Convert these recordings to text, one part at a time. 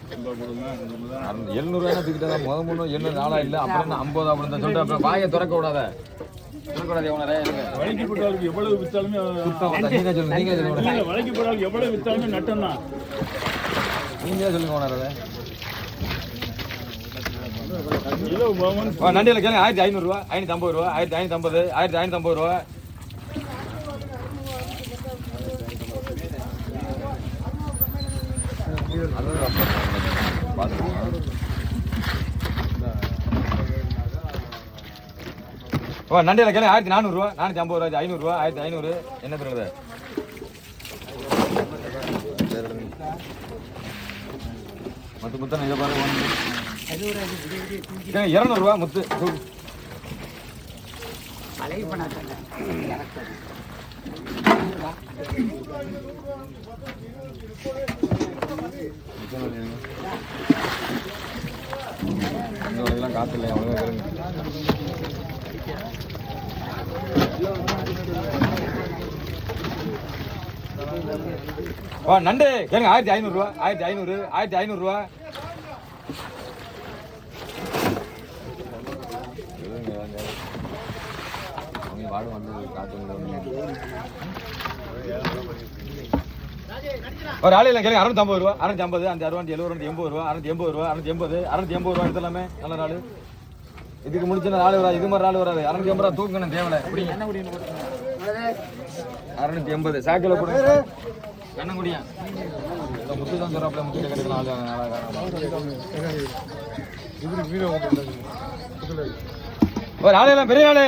700 தூக்கிட்டா முதல் 700 நாளா இல்ல அப்புறம் 50 அப்படின்னு சொல்லிட்டு அப்புறம் வாயை திறக்க விடாத வளைக்கு போட்டாலும் எவ்வளவு வித்தாலுமே நீங்க சொல்லுங்க வளைக்கு போட்டாலும் எவ்வளவு வித்தாலுமே நட்டம் தான். நீங்களே சொல்லுங்க ஓனரே. நண்டியில் கேளுங்க 1500 ரூபா, 550 ரூபா, 1550, 1550 ரூபா. நண்டியில் கேளுங்க 1400 ரூபா, 450 ரூபா, 500 ரூபா, 1500. என்ன சொல்றது? முத்து முத்தனை இதை பாருங்க 200 ரூபா முத்து. காசு இல்லை அவ்வளோ நண்டு கேளுங்க 1500 ரூபா, 1500, 1500 ரூபா. வாடு வந்து காத்து ஒரு ஆளு இல்லை கேளுங்க 650 ரூபா, 650, அந்த 60, 70, 80 ரூபா, 680 ரூபா, 680, 680 ரூபா எடுத்துலாமே. நல்ல நாள் இதுக்கு முடிச்சுன்னா ஆள் வராது, இது மாதிரி ஆள் வராது. 680 ரூபா தூக்கணும் தேவையில்லை. 680 சாக்கில் போடுங்க கண்ணங்குடியா முத்து தான் சொல்றாப்ல. முத்து கிடைக்கலாம் ஒரு ஆளு எல்லாம் பெரிய ஆளு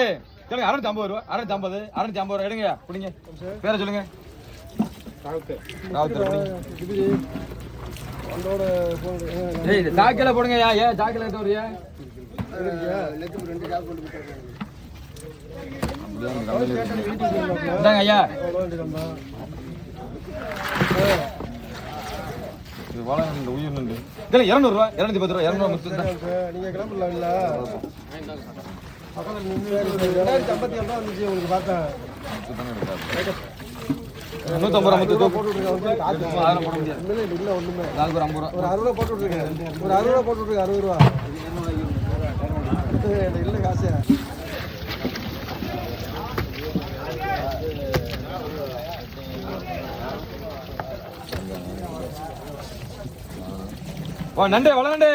கேளுங்க 650 ரூபா, 650, 650 ரூபா எடுங்க. பிடிங்க பேரை சொல்லுங்க. சாக்கில போடுங்க. ஏன் சாக்கில எடுத்து வரியா? ஐயா இந்த உயிர் நண்டு 200 ரூபா, 210 ரூபா, 200 முத்து. நீங்க கிளம்பலாம் இல்ல 2057 ரூபா வந்துச்சு உங்களுக்கு பார்த்தேன். 150 ரூபா முத்து போட்டு விட்டுருக்கேன். அதெல்லாம் போட முடியாது இல்லை ஒன்றுமே. ஒரு 50 ரூபா, ஒரு 60 ரூபா போட்டு விட்டுருக்கேன். ஒரு 60 ரூபா போட்டு விட்டுருக்கேன். 60 ரூபா இல்லை காசு. நண்டே வள நண்டே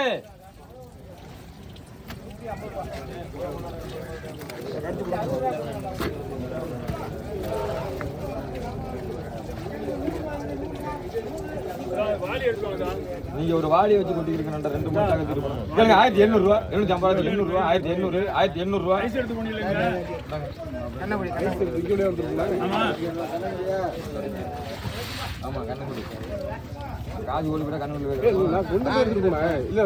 நீங்க ஒரு வாளி வச்சு கொட்டிருக்க நண்டை 2 மூணு தாங்க திருப்பணும். 1800 ரூபா, 750, 800 ரூபா, 1800, 1800 ரூபா. ஆமா கண்ணங்குடி காது ஓடி விட கண்ணு இல்ல 250 ரூபா. 250 இல்ல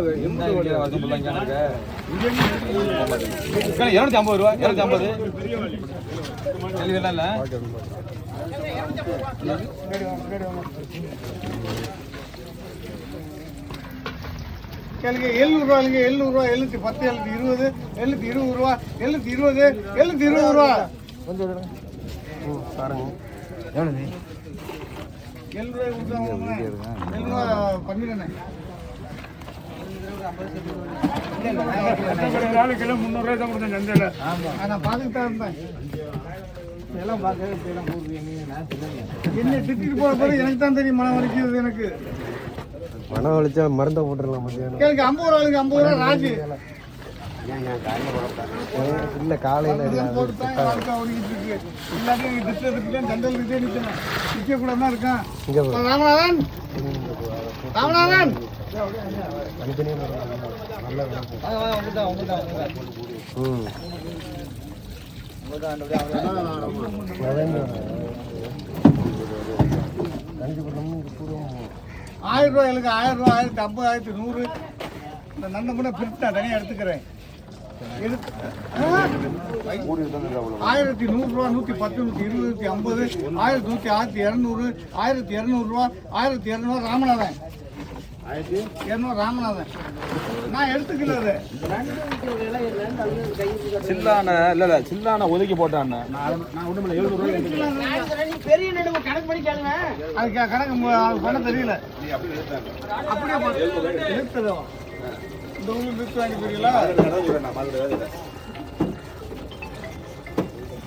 கேளுங்க 700 ரூபா இல்லைங்க 700 ரூபா 710 720 720 ரூபா 720 720 ரூபா கொஞ்சம் பாருங்க எவ்வளவு 7 ரூபாய் கொடுத்தாங்க 7 ரூபா பண்ணிடுறேன். கிலோ 300 ரூபாய் தான் கொடுத்தேன் சந்தையில். நான் பார்த்துட்டு தான் இருந்தேன். எல்லாம் பார்க்க என்ன திட்டிட்டு போற போது எனக்கு தான் தெரியும். மனம் வலிக்கிறது எனக்கு. மனம் வலிச்சா மருந்தை போட்டுடலாம் மத்தியானம். கேளுங்க 50 ரூபா 50 ரூபா ராஜு இல்ல காலையில நிக்க கூட தான் இருக்கான். ராமநாதன் ராமநாதன் ஆயிரம் ரூபாய் எனக்கு 1000 ரூபா 1050 1100 இந்த நண்டை கூட பிரித்து நான் தனியாக எடுத்துக்கிறேன். 1100 ரூபா 110 120 150 1100 1200 1200 ரூபா 1200 ராமநாதன் 1200 ராமநாதன் நான் எடுத்துக்கல அதை. சில்லான இல்ல சில்லான ஒதுக்கி போட்டான் நான் ஒண்ணுமில்ல 700 ரூபாய் பெரிய நடுவு கணக்கு பண்ணி கேளுங்க. அதுக்கு கணக்கு பண்ண தெரியல. அப்படியே எடுத்துடும். இந்த ஊருக்கு வித்து வாங்கி போறீங்களா?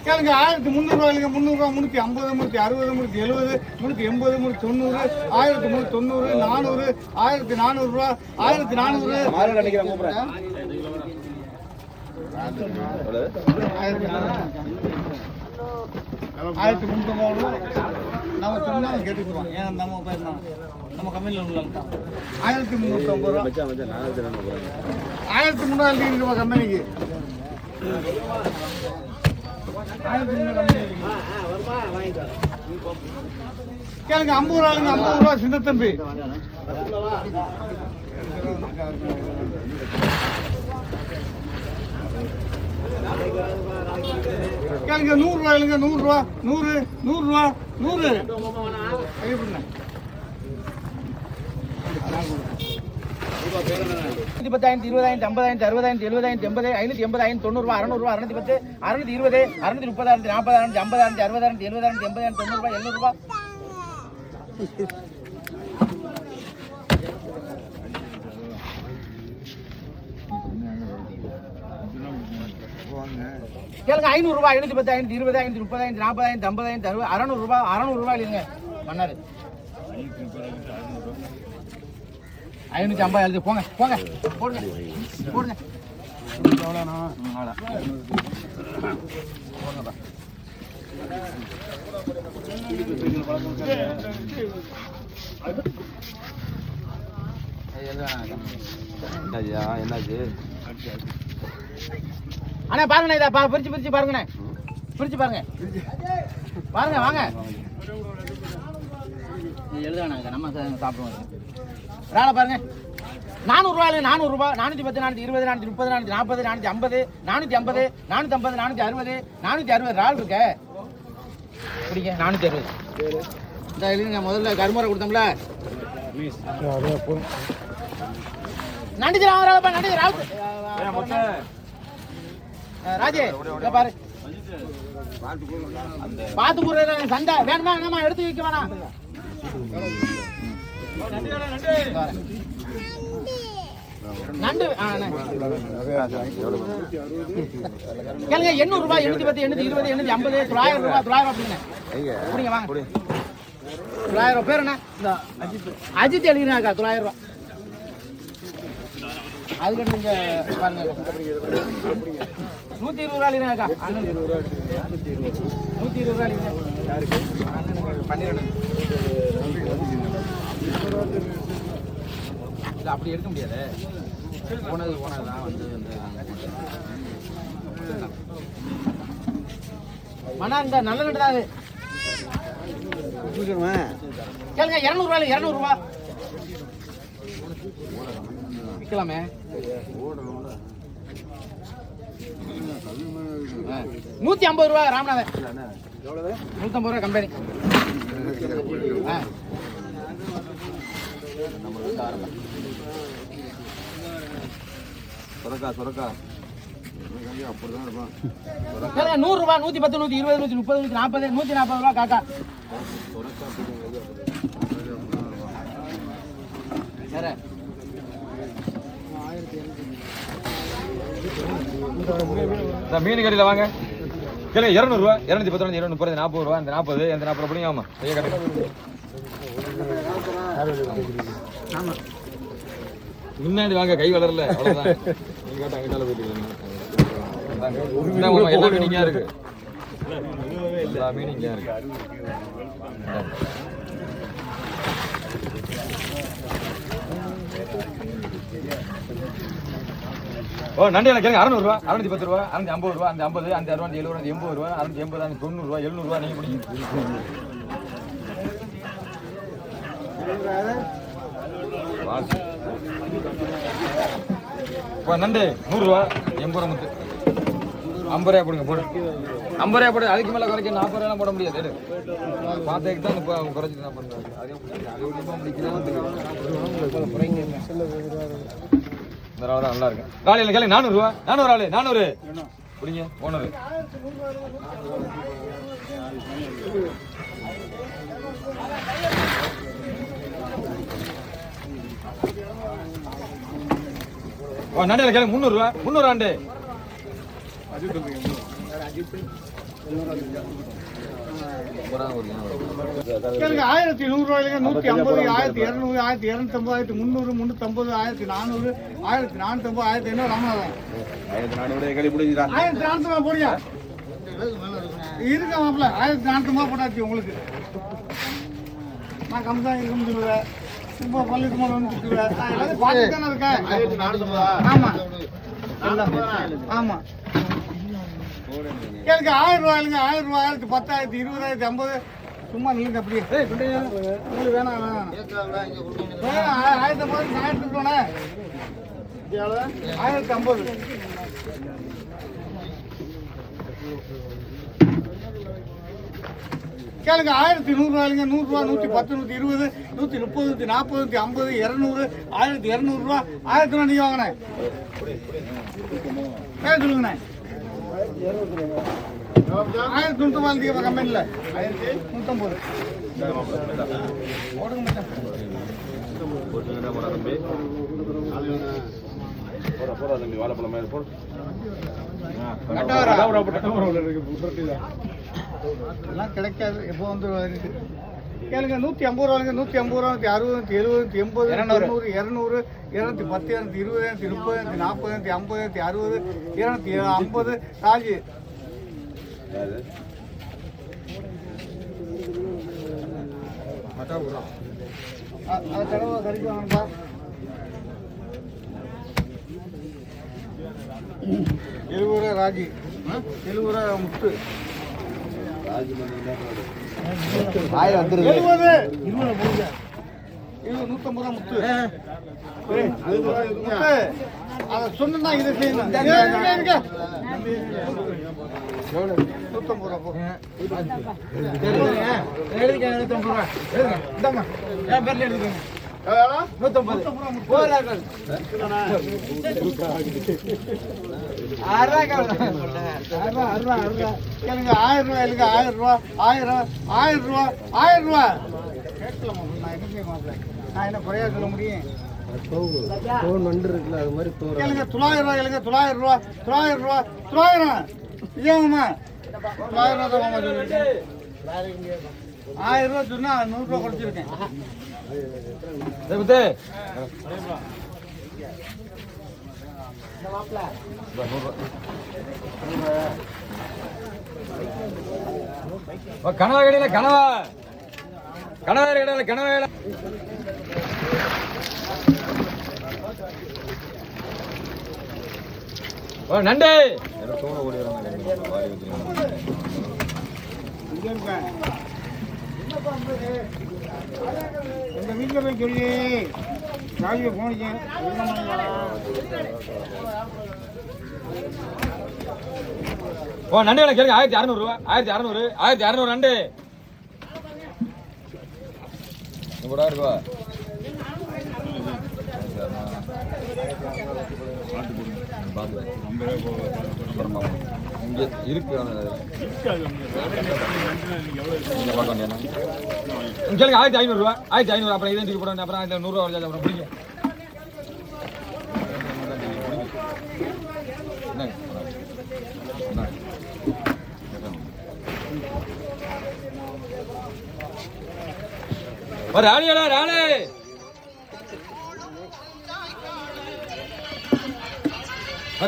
கேளுங்க. 1300 ரூபாய்ங்க. 300 ரூபா, 350, 360, 370, 380, 390, 1390, 400, 1400 ரூபா, 1400. 1300 நம்ம சொன்னா கேட்டுக்குவோம். ஏன் நம்ம போயிருந்தோம் நம்ம கம்பெனியில் உள்ள 1350 ரூபா. 1300 ரூபா கம்பெனிக்கு. 1300 கேளுங்க. 50 ரூபாய்ங்க. 50 ரூபா சின்ன தம்பி. கேளுங்க. 100 ரூபாய்ங்க. 100 ரூபா, 100, 100 ரூபா, 100. கைப்பண்ண 10,000, 20,000, 50,000, 60,000, 70,000, 80,000, 580, 590 ரூபா, 600 ரூபா, 610, 620, 630, 40,000, 50,000, 60,000, 70,000, 80,000, 90 ரூபா, 700 ரூபா. கேளுங்க. 500 ரூபா, 510, 520, 530, 40,000, 50,000, 60,000, 600 ரூபா, 600 ரூபா இல்லைங்க மன்னாரு. 550 எழுதி போங்க போங்க போடுங்க போடுங்க. என்னாச்சு? அண்ணா பாருங்கண்ணா, இதை பிரிச்சு பிரிச்சு பாருங்கண்ணே, பிரிச்சு பாருங்க பாருங்க. வாங்க எழுதாண்ணா, நம்ம சாப்பிடுவோம். ராளை பாருங்க. 400 ரூபாய், 400 ரூபாய், 410, 420, 430, 440, 450, 450, 450, 460, 460 ராள் இருக்க பிடிங்க. 460 இந்த எழுதுங்க. முதல்ல கருமுறை கொடுத்தோம்ல. நன்றி ராளப்பா, நன்றி ராள். ராஜே இங்க பாரு, பார்த்து போடுற சண்டை வேணுமா வேணாமா எடுத்து வைக்க வேணாம். நண்டு கேளுங்க. 800 ரூபாய், 810, 820, 850, 900 ரூபாய், 900 அப்படிங்க. அப்படிங்க வாங்க. 900 பேர் என்ன? அஜித் எழுதினாக்கா 900 ரூபாய். அதுக்கு நீங்க பாருங்க. 120 ரூபாய் எழுதினாக்கா. 120 ரூபாய் பண்ணிடணும். இல்லை அப்படி எடுக்க முடியாது. போனது போனதுதான் வந்து மண்ணா இந்த நல்ல நட்டு தான் அது. கேளுங்க. 200 ரூபாய், 200 ரூபா விற்கலாமே. 150 ரூபா ராமநாதன். 150 ரூபா கம்பெனி. சொரக்கா சொரக்கா அப்படிதான் இருப்பான். 100 ரூபா, 110, 120, 130, 140, 140 ரூபா காக்கா. மீன் கடையில் வாங்க. கேளுங்க. 200 ரூபா, 210, 230, 40 ரூபா, இந்த 40, இந்த 40 ரூபா பிடிங்க. ஆமா ஐயா கடை. முன்னாடி வாங்க, கை வளரல அவ்வளவுதான். நீங்க கேட்ட அங்கிட்டால போயிட்டு எல்லா மீனிங்கா இருக்கு. எல்லா மீனிங்கா இருக்கு. ஓ நண்டி எனக்கு கேளுங்க. 600 ரூபா, 610 ரூபா, 650 ரூபா, அந்த 50, அந்த 60, 70, 80 ரூபா, 680, 90 ரூபா, 700 ரூபா நீங்க பிடிங்க. நண்டு 100 ரூபா, 80 ரூபா முத்து. 50 ரூபா போடுங்க. போடு 50 ரூபா போடு. அதுக்கு மேல குறைக்க 40 ரூபா போட முடியாது. பார்த்துக்கு தான் குறைச்சிட்டு நான் பண்ணுறேன். அதே முடிக்கலாம். இந்த ராள் தான் நல்லா இருக்கு. ராளியில் கேளுங்க 400 ரூபா. 400 ஆளு 400 பிடிங்க ஓனர். நண்டையில் கேளுங்க 300 ரூபா. 300 ஆண்டு கேளுங்க 1100 ரூபாய்க்கு 150 1200 1250 1300 350 1400 1450 1500 ராமநாதன் 1400 களி முடிஞ்சுடா 1400 ரூபா போடுங்க இருக்க மாப்பிள்ள 1400 ரூபா போட்டாச்சு உங்களுக்கு. நான் கம்மிதான் இருக்க முடியல சும்மா பள்ளி சும்மா வந்துருவேன். நான் எல்லாத்தையும் பார்த்துட்டு தானே இருக்கேன். ஆமா ஆமா கேளுங்க 1000 ரூபாய்ங்க 1000 ரூபாய் 10,000 10,000 20,000 50 சும்மா நில்லுங்க அப்படியே. உங்களுக்கு வேணாம் வேணாம் 1050 நான் எடுத்துக்கிட்டோண்ணே 1050. கேளுங்க 1100 ரூபாய்ங்க 100 ரூபா 110 120 130 140 150 200 1200 ரூபா 1000 ரூபா நீங்க வாங்கினேன் சொல்லுங்கண்ணே 1950 கம்பெனியில் 1950 எல்லாம் கிடைக்காது. எப்போ வந்து கேளுங்க 150 ரூபாய்ங்க 150 ரூபா 60 70 80 90 200 210 220 30 40 50 60 250 ராஜி செலவு கிடைக்குவாங்கப்பா. 70 ரூபா ராஜி 70 ரூபா முத்து 1000 வந்துருது 70 150 ரூபா முத்து அதை சொன்னா இதை செய்யணும் 150 ரூபா போ கேளுங்க 1000 ரூபாய் இல்லைங்க 1000 ரூபா 1000 ரூபா 1000 ரூபா கேட்கலாமா? நான் என்ன செய்ய மாட்டேன். நான் என்ன குறையா சொல்ல முடியும்? ஃபோன் வந்து இருக்குல்ல அது மாதிரி தோற கேளுங்க 900 ரூபாய் இல்லைங்க 900 ரூபா 900 ரூபா 900 ஏங்கம்மா 900 ரூபா தான் சொல்லிருக்கேன். 1000 ரூபா சொன்னா 100 ரூபா குறைச்சிருக்கேன். கனவா கடையில கனவா கனவா கடையில கனவா நண்டே எங்க வீட்டில் போய் சொல்லி ராஜியை போனிச்சேன். நண்டு கேளுங்க 1600 ரூபா 1600 1600 நண்டு கூட இருக்குவா இங்க இருக்கு கேளுங்க 1500 ரூபா 1500 அப்புறம் இதை தூக்கி போட அப்புறம் 100 ரூபா வரைக்கும் அப்புறம் பிடிங்க ராணியடா ராணி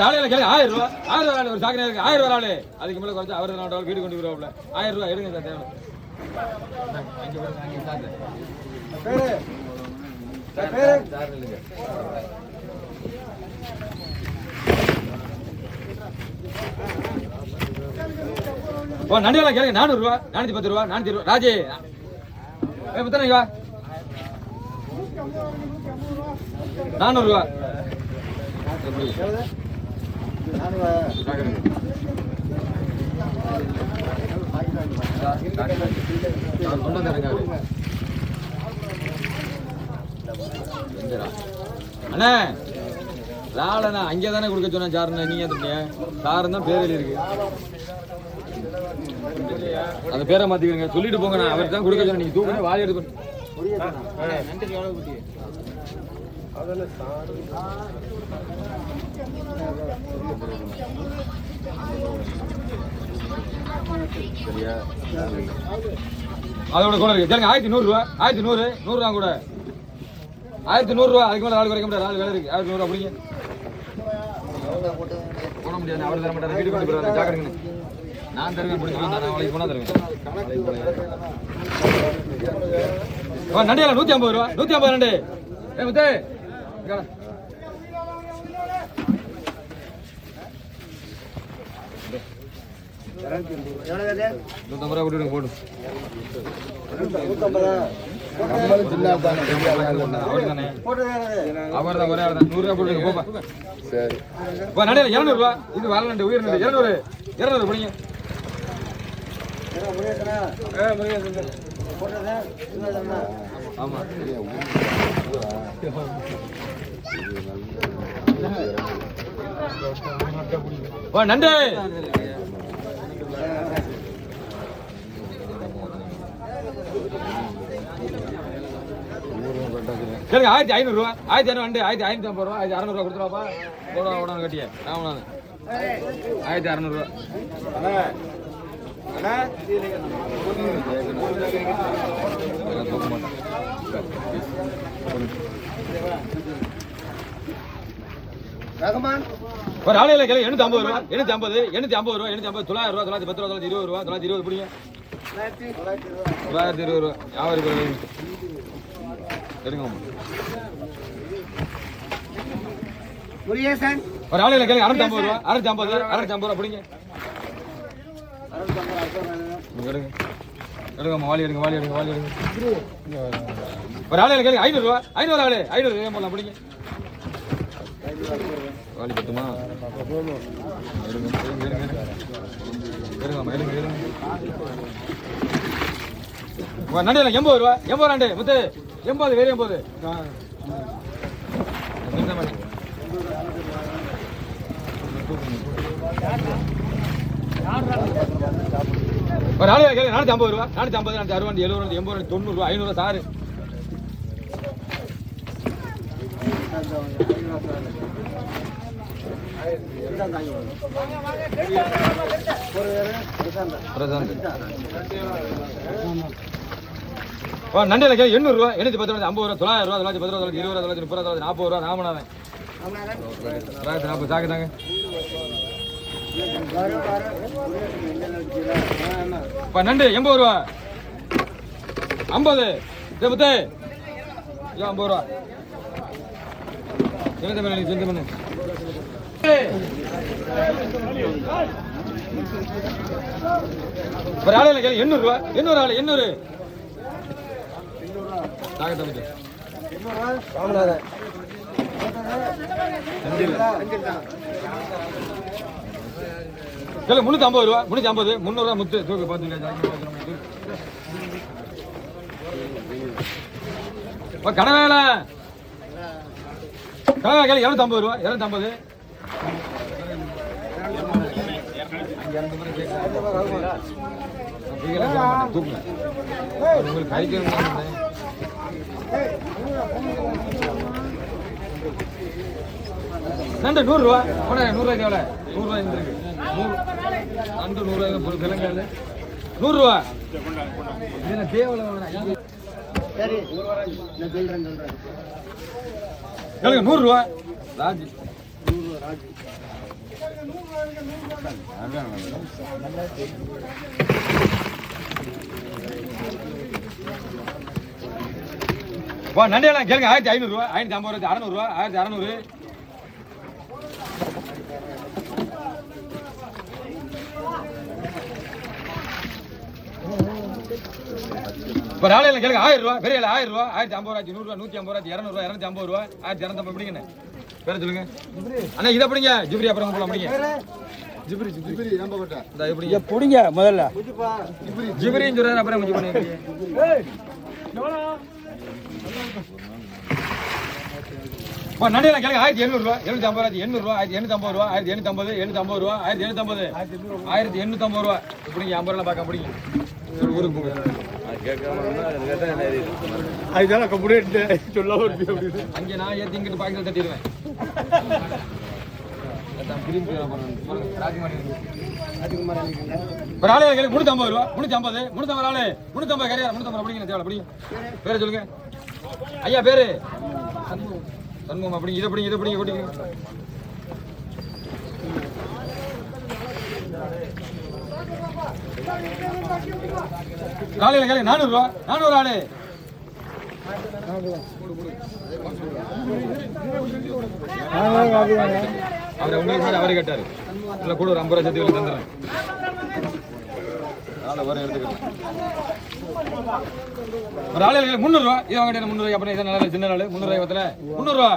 ராணியில கேளுங்க 1000 ரூபா 1000 ரூபா ஒரு சாக்கடை இருக்கு 1000 ரூபா ராணி அதுக்கு மேல குறைச்சு அவர் நான் வீடு கொண்டு வருவாப்ல 1000 ரூபா எடுங்க சார் தேவை நண்டியெல்லாம் கேளுங்க 400 ரூபா 410 ரூபா 420 ரூபா ராஜே முத்தனை வா 400 ரூபா அண்ணே ராளை நான் அங்கே தானே கொடுக்க சொன்னேன் சாருண்ணா, நீங்க சொன்னீங்க சாருன்னு தான் பேர் எழுதிருக்கு. அந்த பேரை மாத்திக்கிறீங்க, சொல்லிட்டு போங்க. நான் அவர் தான் கொடுக்க சொன்னேன், நீங்க தூக்குங்க வாலி எடுத்து. சரியா அதோட கூட இருக்கு. சரிங்க 1100 ரூபா, 1100, 100 ரூபா கூட 1100 ரூபா. அதுக்கு மேலே ஆள் குறைக்க முடியாது, ஆள் வேலை இருக்கு. 1100 ரூபா பிடிங்க. போட முடியாது, அவர் தர மாட்டார், வீட்டுக்கு கொண்டு போயிடுவாங்க. ஜாக்கிரங்க, நான் தருவேன், பிடிச்சிக்கலாம். நான் நாளைக்கு போனால் தருவேன். நண்டியா 150 ரூபா, 150 நண்டு. முத்து 150 ரூபா போட்டு போட்டு. அவர் தான் ஒரே ஆள் தான். 100 ரூபா போட்டு போப்பா. சரி இப்போ நடையில 200 ரூபா. இது வரலண்டு உயிர் நண்டு 200 200 பிடிங்க. ஆமா நண்டு கேளுங்க. 1500 ரூபா, 1500 நண்டு, 1550 ரூபா, 1600 ரூபா கொடுத்துருவாப்பா. ஓட கட்டிய ஆமாம் 1600 ரூபா. ஒரு ஆலையில கேளு 850 ரூபா, 850, 850 ரூபா, 850, 900 ரூபா, 910 ரூபா, 920 ரூபா, 920 பிடிங்க. 920 ரூபா யாவது எடுங்க. ஒரு ஆலையில கேளு 650 ரூபா, 650, 650 ரூபா பிடிங்க. எடுங்க எடுங்க வாலி எடுங்க, வாலி எடுங்க, வாலி எடுங்க. ஒரு ஆலையில கேளு 500 ரூபா, 500 ஆளு 500 போடலாம் பிடிங்க. வாலி பத்துமா? எடுங்க எடுங்க எடுங்க எடுங்க எடுங்க எடுங்க. நண்டியில் 80 ரூபா, 80 நண்டு முத்து 80, வேறு 80. ஒரு ஆளு கேள்வி 450 ரூபா, 450, 460, 70, 80, 90 ரூபா, 500 ரூபா சாரு. நண்டியில் கேள்வி 800 ரூபா, 810, 50 ரூபா, 900 ரூபா, 910 ரூபா, 20 ரூபா, 930 ரூபா, 40 ரூபா. ராமநாதன் 40 சாக்குதாங்க. நண்டு 80 ரூபா, 50 முத்து 50 ரூபா. ஒரு ஆலையில கேள்வி 800 ரூபா, 800 ஆளு 800 கேளு 350 ரூபா, 350, 300 ரூபா முத்து தூக்கு பார்த்து. கடவேல கடவேல கேளு 250 ரூபா, 250. தூக்குங்க உங்களுக்கு கைக்கு நண்டு 100 ரூபா. 100 ரூபாய்க்கு எவ்வளோ? 100 ரூபாய் இருக்கு. 100 ரூபாய்க்கு கிழங்கு 100 ரூபா. தேவலை கேளுங்க 100 ரூபா. ராஜி 100 ரூபா. ராஜி நண்டியெல்லாம் கேளுங்க 1500 ரூபா, 550 ரூபா, 600 ரூபா, 1600. ஒரு ஆலையில கேளுங்க 1000 ரூபா, பெரிய 1000 ரூபா, 1050 ரூபா, 100 ரூபா, 150 ரூபா, 200 ரூபா, 250 ரூபா, 1250 பிடிங்க. பேர சொல்லுங்க அண்ணா. இதை பிடிங்க ஜிப்ரி, அப்புறம் போலாம் பிடிங்க. ஜிப்ரி ஜிப்ரி நம்ம போட்டா இந்த எப்படிங்க பிடிங்க முதல்ல. ஜிப்ரின்னு சொல்றாரு, அப்புறம் கொஞ்சம் பண்ணுங்க. இப்போ நண்டியெல்லாம் கேளுங்க 1700 ரூபா 750 ரூபா 800 ரூபா 1850 ரூபா 1850 1850 ரூபா இப்படிங்க 50 ரூபா பார்க்க முடியும் ஊருக்கு போங்க அதுதான் கம்ப்ளீட் சொல்ல வருது அங்கே நான் ஏற்றி இங்கிட்டு பாக்கெட்டில் தட்டிடுவேன் ஒரு ஆளு 350 ரூபா 350 ஆளு 350 கரையா 350 அப்படிங்க தேவை அப்படிங்க பேரை சொல்லுங்க ஐயா பேரு சண்முகம் அப்படி இதை பிடிங்க ஓட்டிங்க காலையில் கேளுங்க 400 ரூபா 400 ஆளு அவரை உங்களுக்கு மாதிரி அவரே கேட்டாரு இல்லை கூட ஒரு 50 ரூபா சேர்த்து தந்துடுறேன் வர எடுத்துக்கிறேன் ஒரு ஆளு 300 ரூபா இதை வாங்கிட்டேன் 300 ரூபாய் அப்புறம் இதை நல்லா சின்ன நாள் 300 ரூபாய் பத்தல 300 ரூபா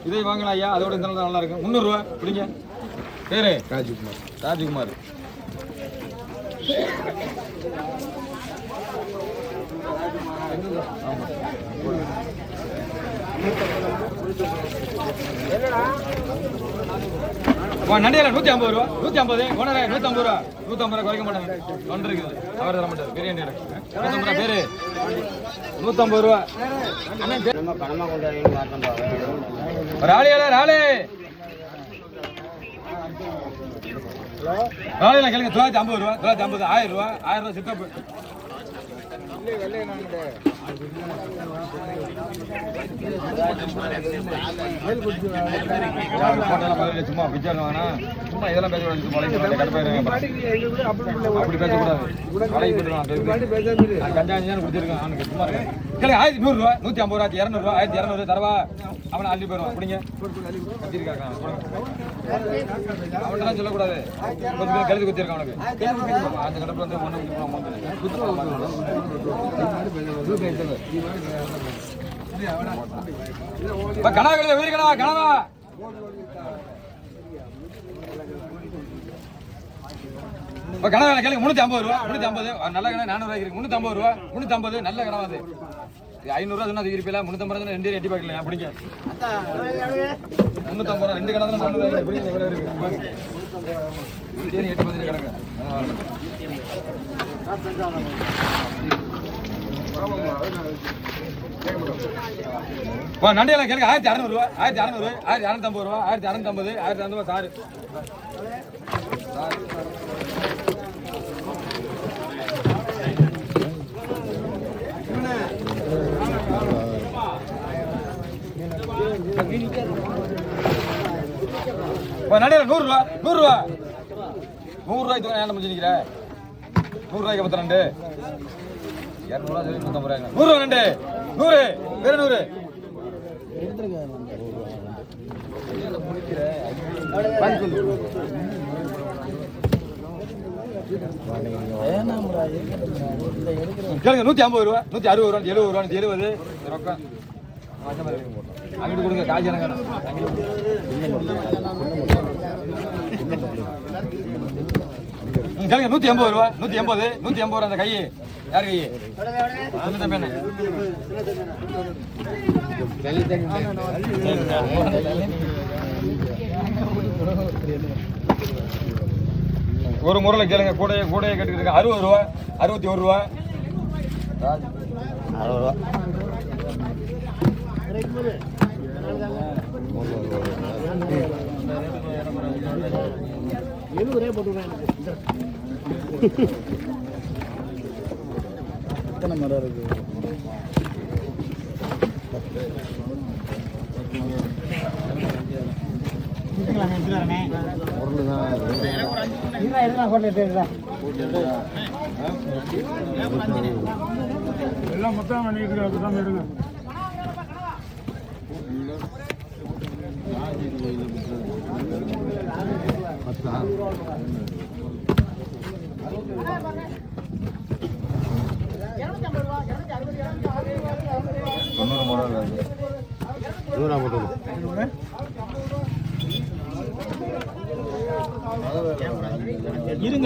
இதை வாங்கலாம் ஐயா அதோட இந்த நாள் நல்லா இருக்கும் 300 ரூபா பிடிங்க பேரு ராஜ்குமார் நண்டியால 150 ரூபா 150 ஓனரே 150 ரூபா 150 ரூபா குறைக்க மாட்டாங்க ஒன்று இருக்குது அவர் தர மாட்டார் பிரியாணி 150 ரூபா பேரு 150 ரூபா ராளே ராளையில கேளுங்க 950 ரூபா 950 1000 ரூபா 1000 ரூபா சித்தப்பு சும்மா பிச்சை வாங்கினா சும்மா இதெல்லாம் பேசக்கூடாது அப்படி பேசக்கூடாது கஞ்சாஞ்சான்னு குடிச்சிருக்கேன் அவனுக்கு சும்மா இருக்கேன் 1100 ரூபா 150 ரூபா 200 ரூபா 1200 தரவா அவனை அள்ளி போயிடுவான் அப்படிங்க கத்திருக்காங்க அவன்கிட்ட சொல்லக்கூடாது கொஞ்சம் கழுது குத்திருக்கான் அவனுக்கு அந்த கடப்பில் வந்து கனவா கழுத வீடு கனவா இப்போ கனவா கேளுங்க 350 ரூபா 350 நல்ல கடை 400 ரூபாய்க்கு இருக்கு 350 ரூபா 350 நல்ல கடை அது 500 ரூபா சொன்னா இருப்பில 350 ரூபா 2 எட்டி பாக்கல அப்படிங்க 350 ரூபா 2 கடை தான் 400 ரூபாய் எப்படிங்க எவ்வளவு இருக்கு சரி 8 பதினஞ்சு கணக்கு நண்டியெல்லாம் கேளுங்க 1600 ரூபா 1600 1250 ரூபா 1650 1650 சாரு நண்டியில 100 ரூபா 100 ரூபாய்க்கு ஏன் முடிஞ்சு நிக்கிற 100 ரூபாய்க்கு 52 200 ரூபா சொல்லி 150 ரூபாய் 100 ரூபா 2 100 வேற 100 கேளுங்க 150 ரூபா 160 ரூபா 70 ரூபா 70 ரொக்கம் அங்கிட்டு கொடுங்க காய்ச்சி கேளுங்க 150 ரூபா 150 ரூபா அந்த கை யார் கை சொந்த தம்பி ஒரு முறையில் கேளுங்க கூடையே கேட்டுக்கிட்டு 60 ரூபா 61 ரூபா 60 ரூபா எத்தனை மரம் இருக்கு எல்லாம் மொத்தம் தான் எடுங்க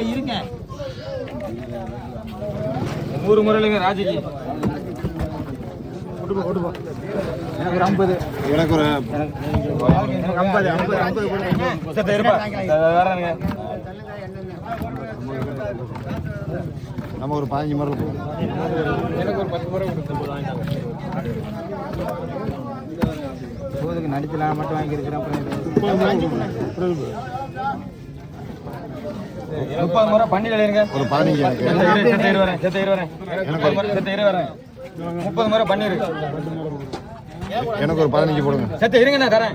இருங்க 100 முறையிலங்க ராஜிக்கு எனக்கு ஒரு 50. எனக்கு ஒரு எனக்கு 50 சரி இருப்பா வேறங்க நம்ம ஒரு 15 முறை எனக்கு ஒரு 10 முறை கொடுத்து போதுக்கு நடிச்சலாம் மட்டும் வாங்கியிருக்கிறேன். 30 முறை பண்ணிட்டு இருங்க. ஒரு 15 வரேன் 30 முறை பண்ணிரு. எனக்கு ஒரு 15 போடுங்க. செத்த இருங்க நான் தரேன்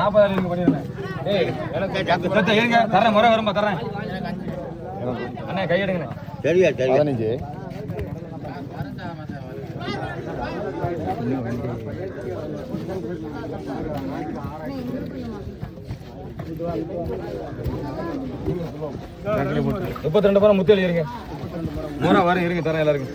40 நீங்க பண்ணிடுங்க. செத்த இருங்க தரேன் முறை வரும்பா தரேன். அண்ணா கையெடுங்க. 15 32 பேரும் முத்தி எழுதிருங்க. முறை வரும் இருங்க தரேன் எல்லாருக்கும்.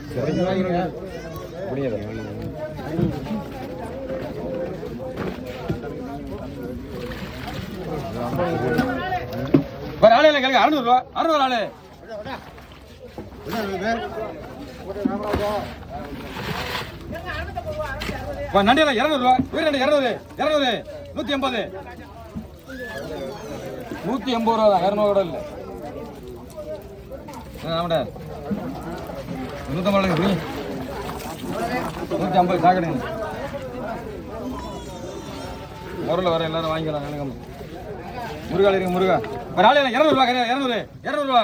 வேற ஆளு இல்லை கேளுங்க. 600 ரூபா 600 ஆளு நண்டியல 200 ரூபா வீர 200 180 180 ரூபா தான் 200 கூட இல்லை. ஆமாடா 150 புரியும் 150 சாக்கடைங்க. முறையில் வர எல்லாரும் வாங்கிக்கலாம். எனக்கு முருகால் இருக்கு முருகா ஒரு ஆள் 200 ரூபா 200 ரூபா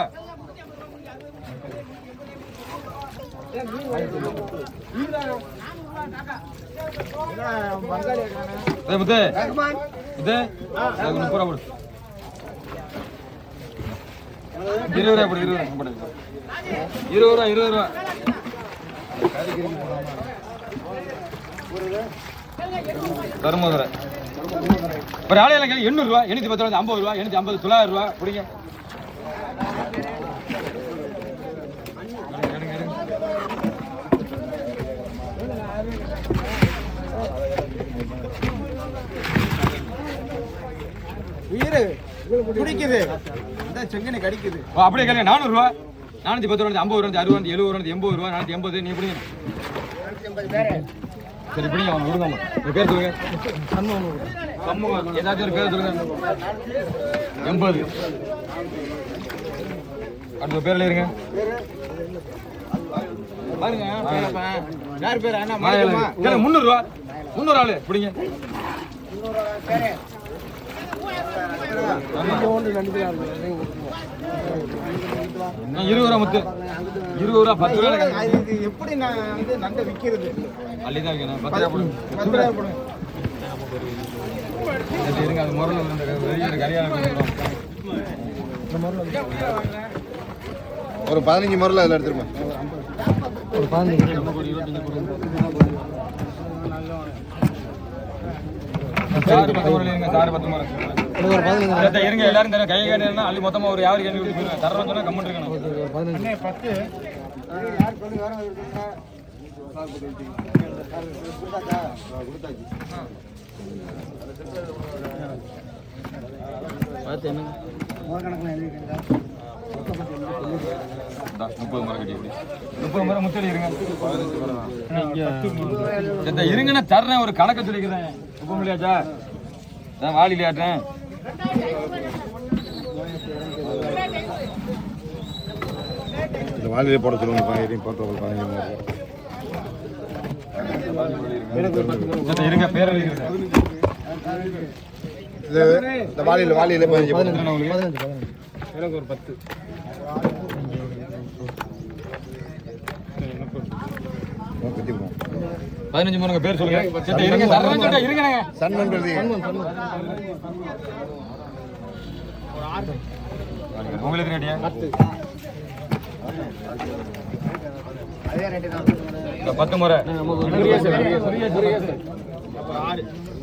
முத்து இது 30 ரூபா போடு 20 ரூபா போடு 20 ரூபா தருமபுரை ஒரு ஆளு 800 ரூபா 810 50 ரூபா 850 900 ரூபா பிடிங்க. குடிக்குது செங்கனை கடிக்குது. அப்படியே கேளுங்க 400 ரூபா 410 ரூபா 50 ரூபா 60 70 ரூபா 80 ரூபா 480 நீ பிடிங்க. சரி பிடிங்க அவங்க விடுங்க. உங்க பேர் சொல்லுங்க. சண்முகம் ஏதாச்சும் ஒரு பேர் சொல்லுங்க. 80 அடுத்த பேர்ல இருங்க பாருங்க யார் பேர் அண்ணா 300 ரூபா 300 ஆளு பிடிங்க. 20 ரூபா முத்து 20 ரூபா 10 ரூபா எப்படி நான் வந்து நண்டை விற்கிறது அள்ளிதான் வைக்கணும். 10 ரூபா போடுங்க. இருங்க அது முறையில் வெளியே கல்யாணம் ஒரு 15 முறையில் அதில் எடுத்துருமா. ஒரு 15 சாரு 10 முறை இருங்க எல்லாரும் தர கை கேட்டா அள்ளி மொத்தமா ஒரு யாரு கேள்வி கொடுத்துருங்க. தரணும் சொன்னா கம்மன் இருக்கணும். 10 30 முறை கட்டி 30 முறை முத்தடி இருங்க. இருங்கன்னு தர்றேன் ஒரு கணக்கு சொல்லிக்கிறேன். உப்பு முடியாச்சா நான் வாலிலையாட்டேன். இந்த வாலிலே போட சொல்லுங்க. 15 இருங்க பேர் இந்த வாலியில் 15 எனக்கு ஒரு 10 15 மூணுங்க பேர் சொல்லுங்க. இருங்க தர்றேன்னு சொல்லிட்டா இருங்க உங்களுக்கு ரெடியா 10 முறை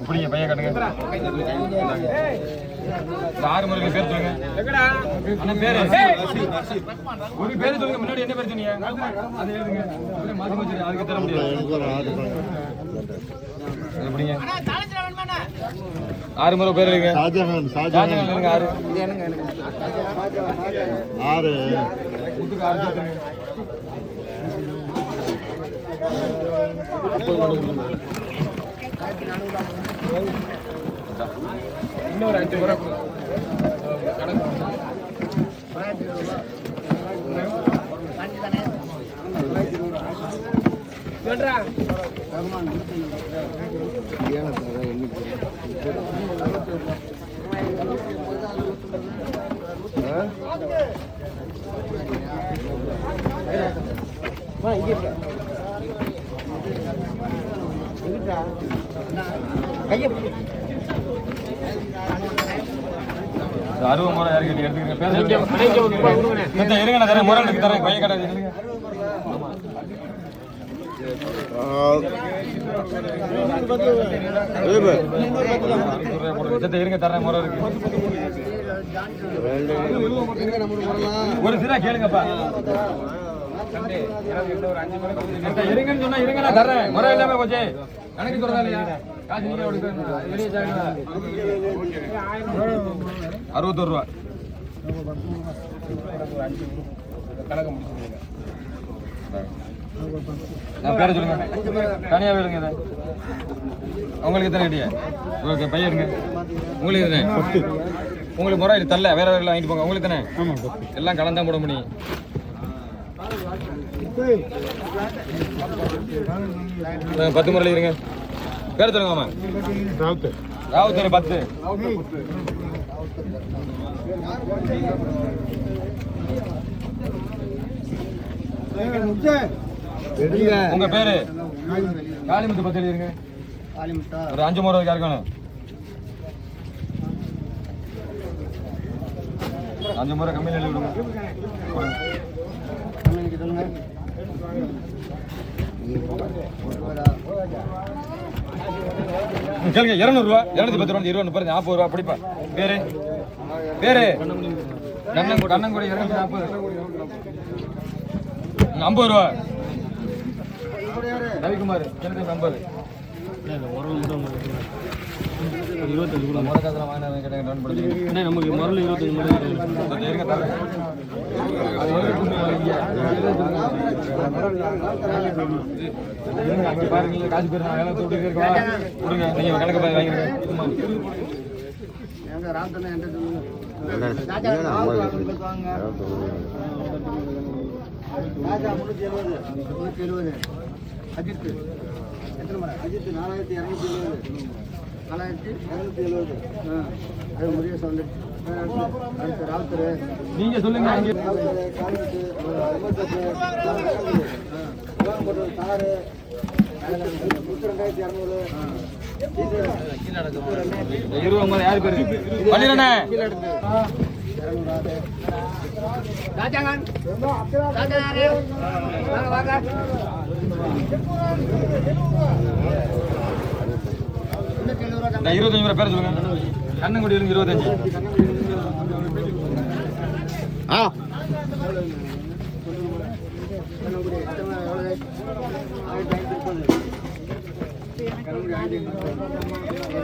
இப்படிங்க பையன் கட்டுங்க. 6 முறைக்கு பேர் சொல்லுங்க. அண்ணன் பேரு ஒரு பேர் சொல்லுங்க. முன்னாடி என்ன பேர் சொன்னீங்க அதை எழுதுங்க. மாத்தி மாத்தி அதுக்கு தர முடியாது. எப்படிங்க 6 முறை பேர் எழுதுங்க. ஷாஜகான் எழுதுங்க 6 6 இன்னொரு 5 முறை அறுபது முறை யாருக்கு எடுத்துக்கிறேன் இருங்க நான் தரேன் முறை எடுத்து தரேன் பையன் கடை இருங்க இருங்க தரேன் முறை இருக்கு ஒரு சிறா கேளுங்கப்பா இருங்கன்னு சொன்னா இருங்க நான் தர்றேன் முறை இல்லாம போச்சு கணக்கு சொல்றதா இல்லையா காசு நீங்க வெளியே 61 ரூபா கணக்கு பேர சொல்லுங்க தனியா வேலுங்க இதை உங்களுக்கு எத்தனை கட்டியா உங்களுக்கு பையன் இருங்க உங்களுக்கு எத்தனை உங்களுக்கு முறை தரல வேற வேற வாங்கிட்டு போங்க உங்களுக்கு தானே எல்லாம் கலந்தா போட முடியும் பத்து முறையில் இருங்க பேர சொல்லுங்க மாமா ராவுத்தர் 10 உங்க பேரு காளிமுத்து 10 எழுதிருங்க ஒரு 5 முறை இருக்கணும் 5 முறை கம்மியில் எழுதி விடுங்க கேளுங்க 200 ரூபா 210 ரூபா 20 40 40 ரூபா படிப்பா பேரு பேரு கண்ணங்குடி 50 ரூபா ரவிக்குமார் 50 நமக்கு மரல் 25 பாருங்க காசு பேர் நீங்க கணக்கு வாங்கிருங்க அஜித் எத்தனை முறை அஜித் 4270 4270 அது முருகேஷ் வந்து அடுத்து ராவுத்தர் நீங்க சொல்லுங்க தாரு 20 யாரு பேரு பண்ணிடுறேன் ராஜாங்கன் ராஜாங்க வாங்க 25 பேர் சொல்லுங்க கண்ணங்குடி 25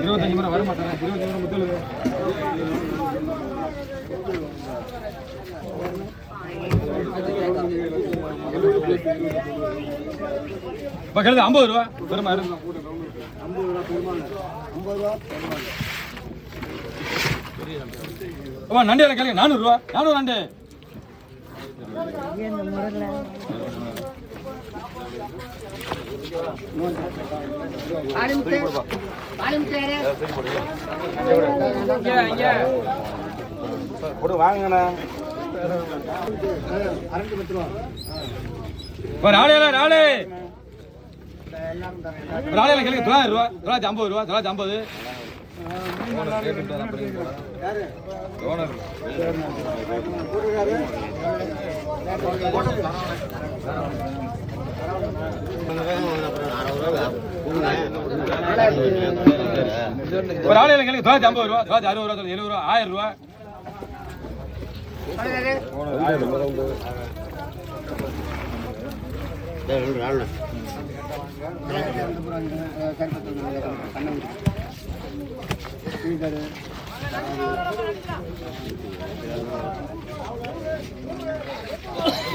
25 முறை வர மாட்டாங்க 25 முறை முத்தல் கழுது 50 ரூபா பெருமா நண்டு எனக்கு கேளுங்க 400 ரூபா 400 நண்டு வாங்கண்ணா கேளுங்க 900 ரூபா 950 ரூபா 950 ஒரு ஆளு கேளுங்க 950 ரூபா 960 ரூபா 70 ரூபா 1000 ரூபா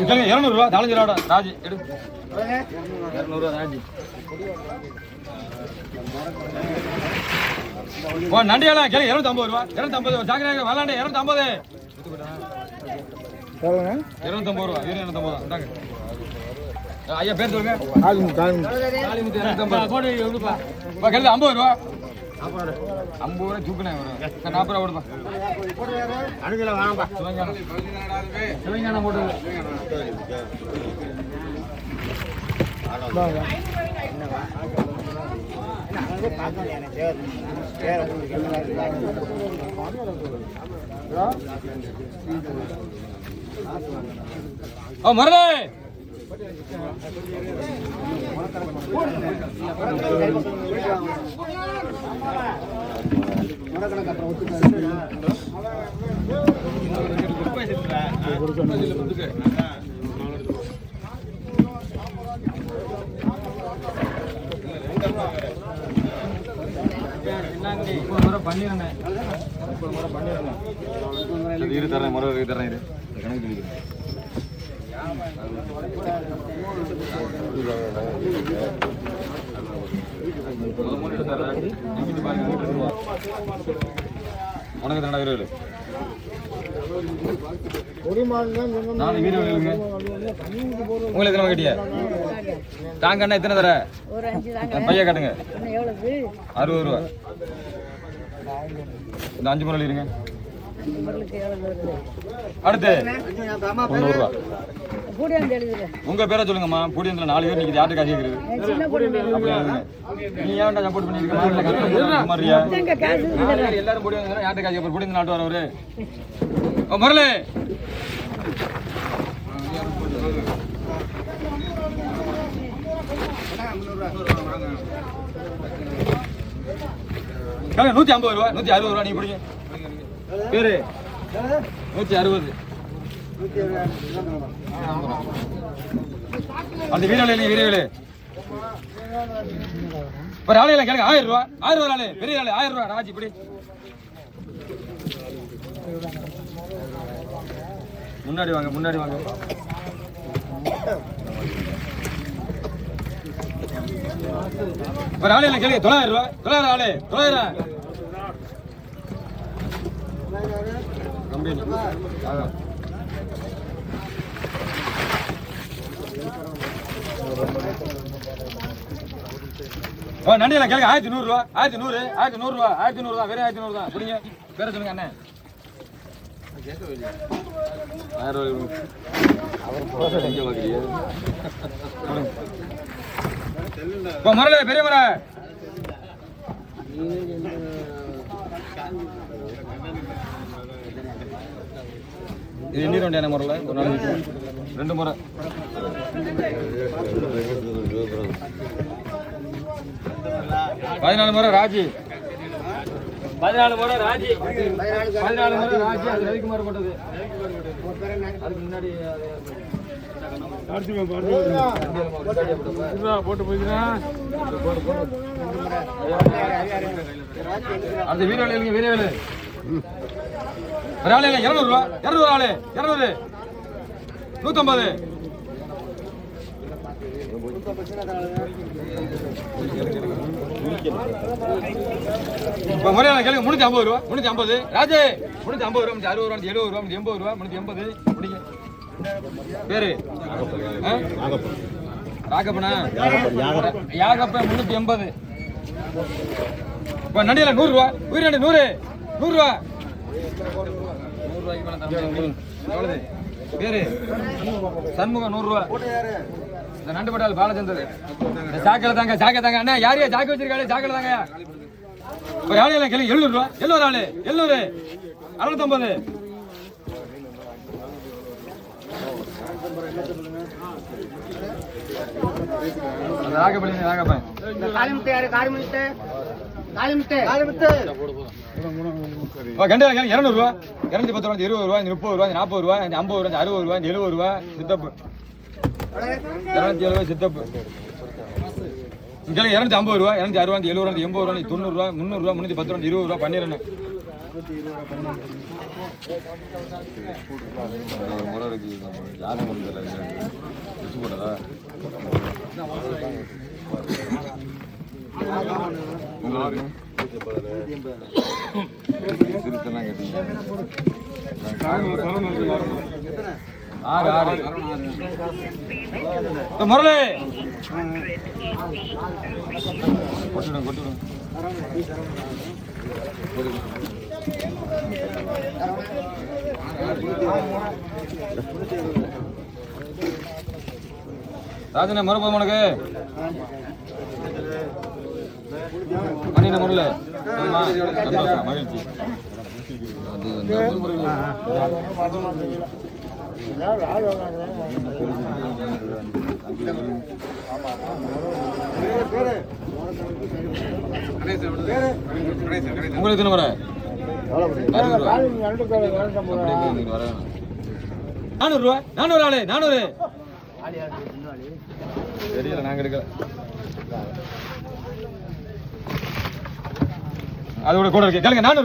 கேளுங்க 200 ரூபா தாளஞ்சிரோட ராஜி எடு 200 ரூபா ராஜி ஓ நண்டியால கேளுங்க 250 ரூபா 250 சாக்கரை வளாண்டே 250 சொல்லுங்க 250 ரூபா 250 இந்தாங்க ஐயா பேர் சொல்லுங்க காளிமுத்து 250 போடு எவ்வளவுப்பா பா கேளுங்க 50 ரூபா 50 ரூபா தூக்குனே வரும் 40 ரூபா கொடுப்பா அனுஜல வாங்கப்பா சிவஞானம் போட்டு ஓ மரதே பண்ணிடுறேன் இரு தரேன் முறை தரேன் இரு கணக்கு தெரிவிக்கிறேன் உனக்கு தண்டா 20 நாலு வீடு உங்களுக்கு எத்தனை கேட்டியா தாங்க அண்ணா எத்தனை தர பையா காட்டுங்க 60 ரூபா இந்த 5 முறை இருங்க அடுத்து 90 ரூபா உங்க பேரை சொல்லுங்கம்மா பூடியந்தில 4 பேர் நிக்குது யார்கிட்ட காசு கேக்குறது நீ ஏன்டா சப்போர்ட் பண்ணிருக்க மாதிரியா எல்லாரும் பூடியந்தில யார்கிட்ட காசு கேட்பாரு பூடியந்தில நாட்டு வரவரு முரளி கலங்க 150 ரூபா 160 ரூபா நீங்க பிடிங்க பேரு 160 அந்த வீரவேலு ஒரு ஆளையில கேளுங்க 1000 ரூபா 1000 ரூபா ஆளு பெரிய ஆளு 1000 ரூபா ராஜி இப்படி முன்னாடி வாங்க ஒரு ஆளையில கேளுங்க 900 ரூபா 900 ஆளு 900 கம்பெனி நண்டியில கேளுங்க 1100 ரூபா 1100 ரூபா 1100 ரூபா வெறும் 1100 தான் புரியுங்க பேர சொல்லுங்க அண்ணன் 1000 ரூபா மரல பெரிய மர இது எண்ணி ரெண்டு முறைல ஒரு நாளைக்கு 2 முறை 14 முறை ராஜி 14 முறை ராஜி 14 முறை ராஜி அது ரவிக்குமார் போட்டது அதுக்கு முன்னாடி போட்டு போயிடுறா அந்த வீரவேலு வீரவேலு ஒரு ஆளு 200 ரூபா 200 ஆளு 200 150 இப்ப முறையான கேளுங்க 350 ரூபா 350 ராஜே 350 ரூபா 60 ரூபா 70 ரூபா 80 ரூபா 380 முடிங்க பேரு ராகப்பனா யாகப்ப 380 இப்ப நண்டியில 100 ரூபா உயிரினண்டு 100 ரூபா 100 ரூபாய்க்கு மேல தம்பி பேரு சண்முகம் 100 ரூபா இந்த நண்டு பட்டால் பாலச்சந்தர் சாக்கல தாங்க அண்ணா யாரையா சாக்கு வச்சிருக்காரு சாக்கல தாங்க ஒரு ஆளு எல்லாம் கேளுங்க 700 ரூபா 700 ஆளு 700 650 அந்த ராகப்பன் காளிமுத்து யாரு காளிமுத்து கண்டிப்பா 200 ரூபா 210 ரூபா 20 ரூபா 30 ரூபா 40 ரூபா 50 ரூபா 60 ரூபா 70 ரூபா சித்தப்பு 270 சித்தப்பு இங்கே 250 ரூபா 260 ரூபா 70 ரூபா 80 ரூபா 90 ரூபா 300 ரூபா 310 ரூபா 20 ரூபா பண்ணிடுறேன் முறை இருக்கு யாரும் முடியல வச்சு போட்டதா உங்களுக்கு திருத்தெல்லாம் கேட்டீங்க முரளி கொட்டிடும் கொட்டிடும் ராஜனே முறை போதும் உனக்கு பண்ணின முறையில் மகிழ்ச்சி உங்களுக்கு எத்தனை முறை 400 ரூபா 400 ஆளு 400 தெரியல நாங்க எடுக்கல அதோட கூட இருக்கு கேளுங்க 400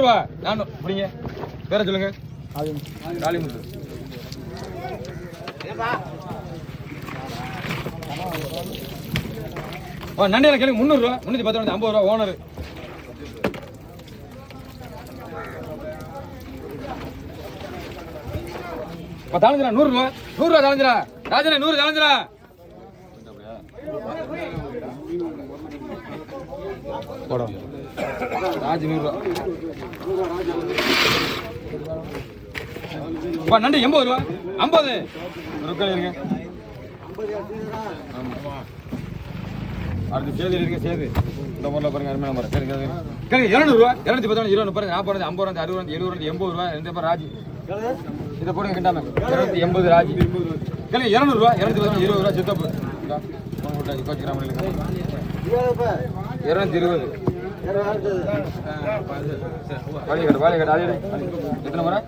ரூபா 400 பிடிங்க பேர சொல்லுங்க காளிமுத்து நண்டியால கேளுங்க 300 ரூபா 310 50 ரூபா ஓனர் தாளஞ்சிரா 100 ரூபா தாளஞ்சிரா ராஜனே 100 தாளஞ்சிரா போடும் ராஜ் 100 ரூபா நண்டு 80 ரூபா 50 ரொக்கம் இருங்க அடுத்து சேது இருங்க சேது இந்த ஊரில் பாருங்க அருமையான மரம் கேளுங்க 200 ரூபா 210 20 40 40 50 60 70 80 ரூபா ரெண்டு பேர் ராஜி இதை போடுங்க கிண்டாம 280 ராஜி கேளுங்க 200 ரூபா 210 20 ரூபா சித்தப்பு கோச்சிக்கிறாம 220 வாலிகட்டு அது எத்தனை முறை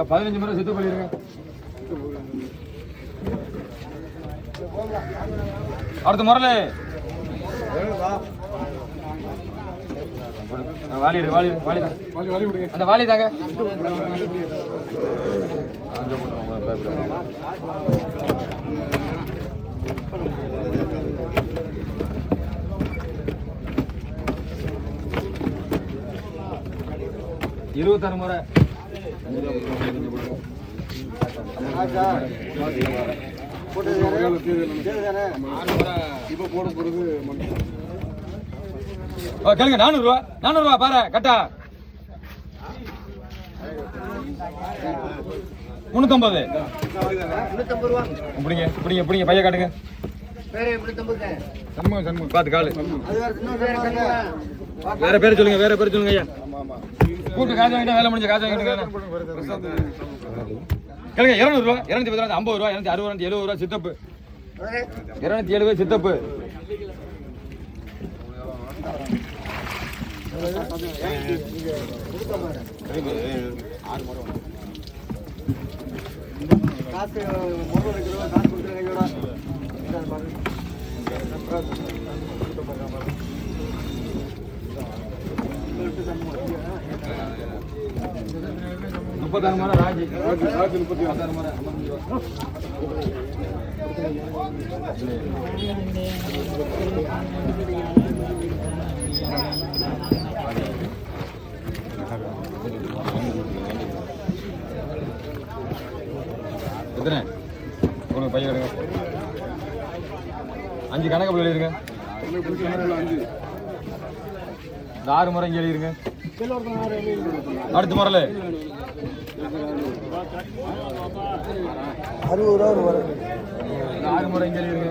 15 முறை சித்து பண்ணிருங்க அடுத்த முறையில அந்த வாலி தாங்க இருபத்தாறு முறை கேளுங்க 400 ரூபா பாரு கட்டா 350 பிடிங்க பைய காட்டுங்க பாத்து காலு வேற பேர் சொல்லுங்க ஐயா கூட்டு காசு வாங்கிட்டா வேலை முடிஞ்ச காசு வாங்கிட்டு கேளுங்க 200 ரூபா 210 50 ரூபா 260 70 ரூபா சித்தப்பு 270 சித்தப்பு காசு மொபைல் வைக்கிறோம் காசு கொடுக்குறீங்களா 36 முறை ராஜி 36 முறை 50 எத்தனை உங்களுக்கு பையன் எடுங்க 5 கணக்கு பிள்ளை எழுதிருங்க இந்த 6 முறை இங்கே எழுதிருங்க அடுத்த முறையில் 60 ரூபா வரும் இந்த 6 முறை இங்கே எழுதிருங்க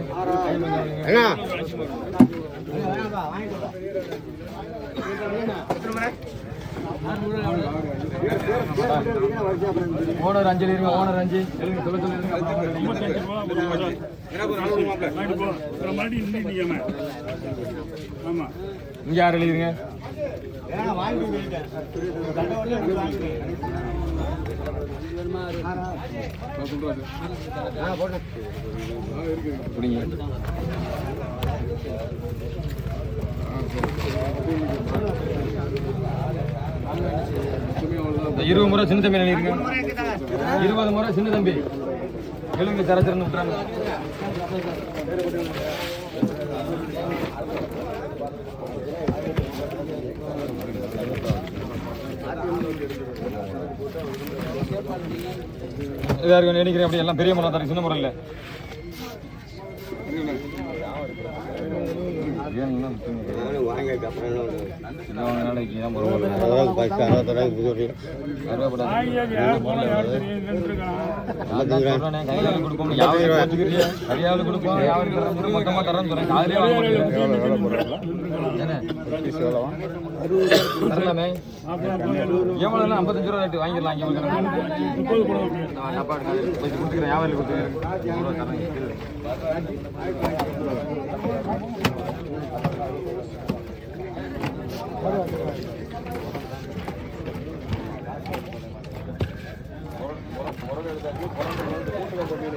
ஓனர் 5 எழுதிருங்க ஓனர் 5 எழுதுங்க இங்கே 6 எழுதிருங்க பிடிங்க. 20 முறை சின்ன தம்பி நினைக்கிறீங்க, 20 முறை சின்ன தம்பி எழுங்க தரத்திறன்னு விட்டுறாங்க. நினைக்கிறேன் அப்படி எல்லாம் பெரிய முறை தரேன், சின்ன முறை இல்லை. எவ்வளவு 55 ரூபா ரேட்டு வாங்கிடலாம். கொடுத்துக்கிறேன் வியாபாரி கொடுத்துக்கிறேன்.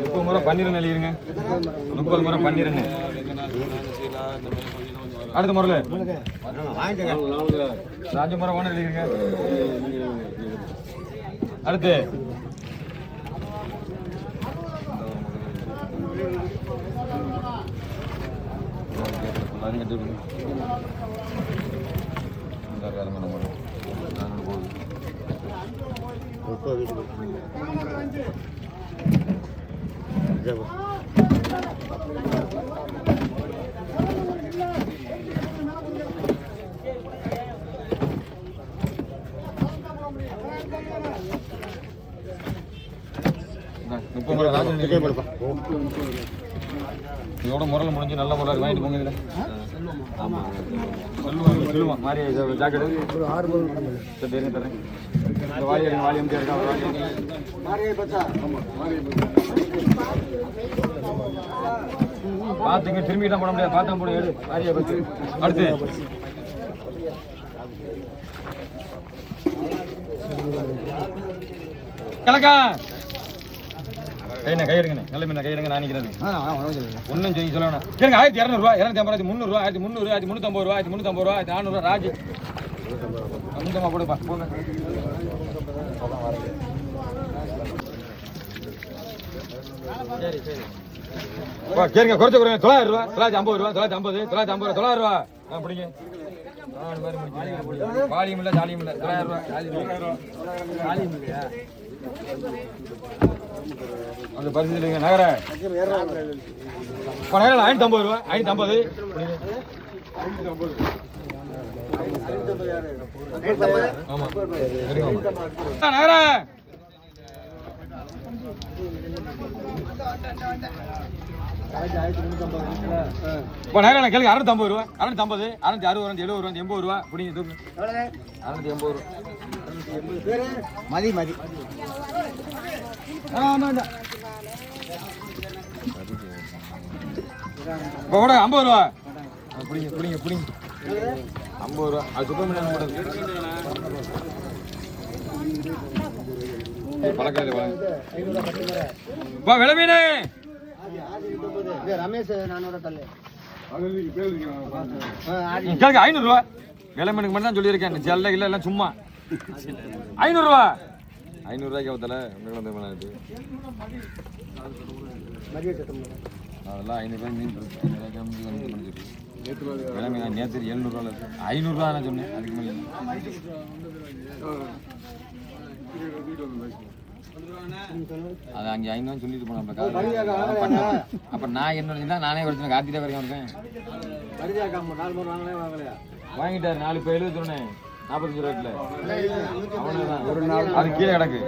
முப்பது முறை பன்னீர் நெல்லிருங்க, 30 முறை பன்னீர். அடுத்த முறையில் 5 முறை ஓனர் எழுதிருங்க. அடுத்து இதோட முறையில் முடிஞ்சு நல்ல முறையில் வாங்கிட்டு போங்க. இதில் சொல்லுவான் மாதிரி ஜாக்கெட்டு சரி தரேன். இந்த வாலி வாலியம் இருக்கா? பார்த்துங்க, திரும்பி தான் போட முடியாது. பார்த்தா போட எடு வாரியை பற்றி. அடுத்து கலக்கா கைண்ணே, கை எடுங்கண்ணே, நல்ல மீன் கை எடுங்க. நான் நினைக்கிறேன் ஒன்றும் சொல்லி சொல்லணும். கேளுங்க. 1200 ரூபா, 250, 300 ரூபா, 1300, 1350 ரூபா, 1350 ரூபா, 400 ரூபா. ராஜு கொஞ்சமா போடுப்பா, போங்க. சரி சரி கேளுங்க, குறைச்ச குறைங்க. 900 ரூபா, 950 ரூபா, 950, 950 ரூபா, 900 ரூபா. பிடிங்க. வாலியும் இல்லை, ஜாலியும் இல்லை. 900 ரூபா, ஜாலியும் இல்லையா? அந்த பரிசு இல்லைங்க நகர. நகர 550 ரூபா, 550. ஆமா நகர நகர கேளுங்க. 650 ரூபா, 650, 660, 70, 80 ரூபா. பிடிங்க தூக்கு. 680 ரூபா. மதி மதி இப்போ கூட 50 ரூபா. பிடிங்க பிடிங்க பிடிங்க. 50 ரூபா. அது சுப்பிரமணியம் பழக்காது விலை மீன். ரமேஷ் 400 தள்ளு. கேளுங்க. 500 ரூபா விலை மீனுக்கு மட்டும் தான் சொல்லியிருக்கேன். செல்ல இல்லை எல்லாம் சும்மா. 500 ரூபா. 500 ரூபாய்க்கு அவத்தல அதெல்லாம் 500 ரூபாய் மீன் இருக்கு. விலை மீன் நேற்று 700 ரூபா இருக்கு. 500 ரூபா நான் சொன்னேன், அதுக்கு மேலே அது அங்கே 500 சொல்லிட்டு போனோம். அப்ப நான் என்ன நானே குறைச்சேன். காத்திட்டே வரைக்கும் இருக்கேன். வாங்கிட்டாரு 4 இப்போ 70 சொன்னேன். 45 ரூபாய்க்குல அது கீழே கிடக்கு.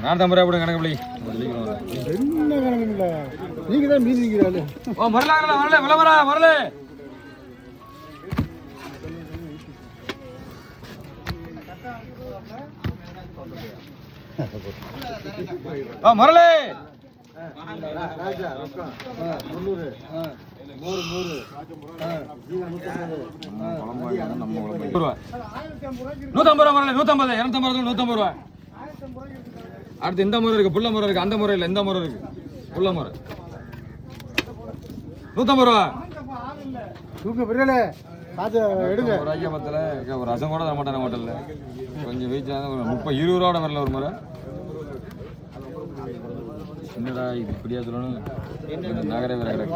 நான் 50 ரூபாய் கணக்கு பிள்ளை என்ன கணக்கு இல்லை, நீங்க தான் மீதி நிற்கிறாரு. ஓ மரலாங்கல வரல விளம்பர வரல. ஓ மரலே 150 ரூபா 150 250 150 ரூபா. அடுத்து இந்த முறை இருக்கு, புள்ள முறை இருக்கு, அந்த முறை இல்லை, இந்த முறை இருக்கு, புள்ள முறை 150 ரூபா. தூக்க பிரியல பார்த்து எடுங்க. ஒரு ஐயா பத்தில் ஒரு ரசம் கூட தர மாட்டாங்க ஹோட்டலில். கொஞ்சம் வீட்டில் ஒரு 30-20 ரூபாவோட வரல ஒரு முறை. என்னடா இது இப்படியா சொல்லணும், நகர வேற கிடக்கு.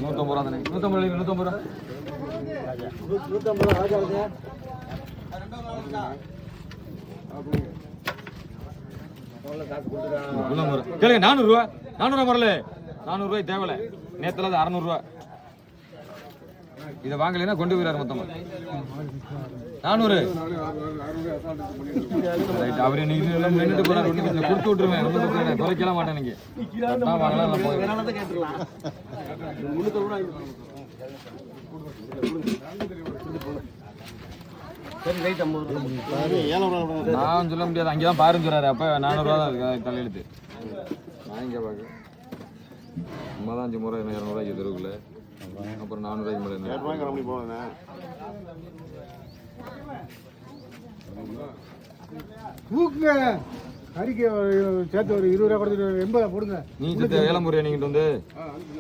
150 ரூபா தானே, 150 ரூபா 150 ரூபா. கேளுங்க 400 ரூபா 400 ரூபா வரல, 400 ரூபாய் தேவையில்ல. நேத்துல அது 600 ரூபா. இதை வாங்கலைன்னா கொண்டு போயிடாரு மொத்தமா 400. அவரு நின்றுட்டு போறாரு, கொடுத்து விட்டுருவேன், ஒன்றும் பிரச்சனை இல்லை, குறைக்கலாம் மாட்டேன். நீங்க வாங்கலாம் நான் சொல்ல முடியாது, அங்கேதான் பாருன்னு சொல்றாரு. அப்ப 400 ரூபா தான் தலையெழுத்து. நான் இங்க பாக்க 5 முறை 200 ரூபாய்க்கு தெருவுக்குள்ள, அப்புறம் 400 ரூபாய்க்கு மேலே தூக்குங்க. கறிக்கு சேர்த்து ஒரு 20 ரூபா கொடுத்துட்டு 80 போடுங்க. நீ ஏலம்புரியா நீங்கிட்டு வந்து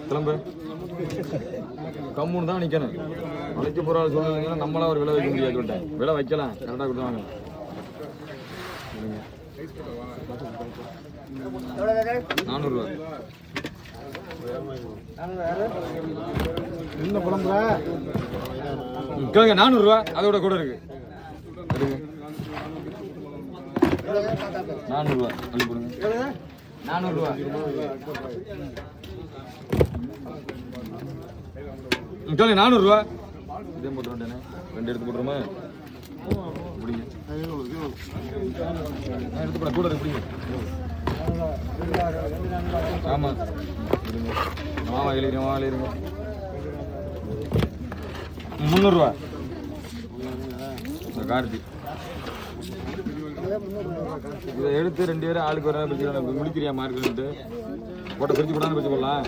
கிளம்பு. கம்முன்னு தான் நிக்கணும். அழைக்க போற ஆள் சொன்னீங்கன்னா நம்மளா ஒரு விலை வைக்க முடியாது. சொல்லிட்டேன், விலை வைக்கலாம், கரெக்டா கொடுத்துவாங்க. 400 ரூபா. என்ன குழம்புல கேளுங்க 400 ரூபா, அதோட கூட இருக்கு. 400 ரூபா அள்ளி போடுங்க. 400 ரூபா. கேளுங்க 400 ரூபா. இதே போட்டு வேண்டானே, 2 எடுத்து போட்டுருமா? இப்படிங்க எடுத்து போட கூட எப்படிங்க? ஆமா மாமா எழுதிருங்க, மாமா எழுதிருங்க. 300 ரூபா. கார்த்தி இதை எடுத்து 2 பேரும் ஆளுக்கு ஒரு முடிக்கிறியா மார்க்கெட்டு போட்ட பிரிச்சு போடான்னு பிரிச்சு போடலாம்.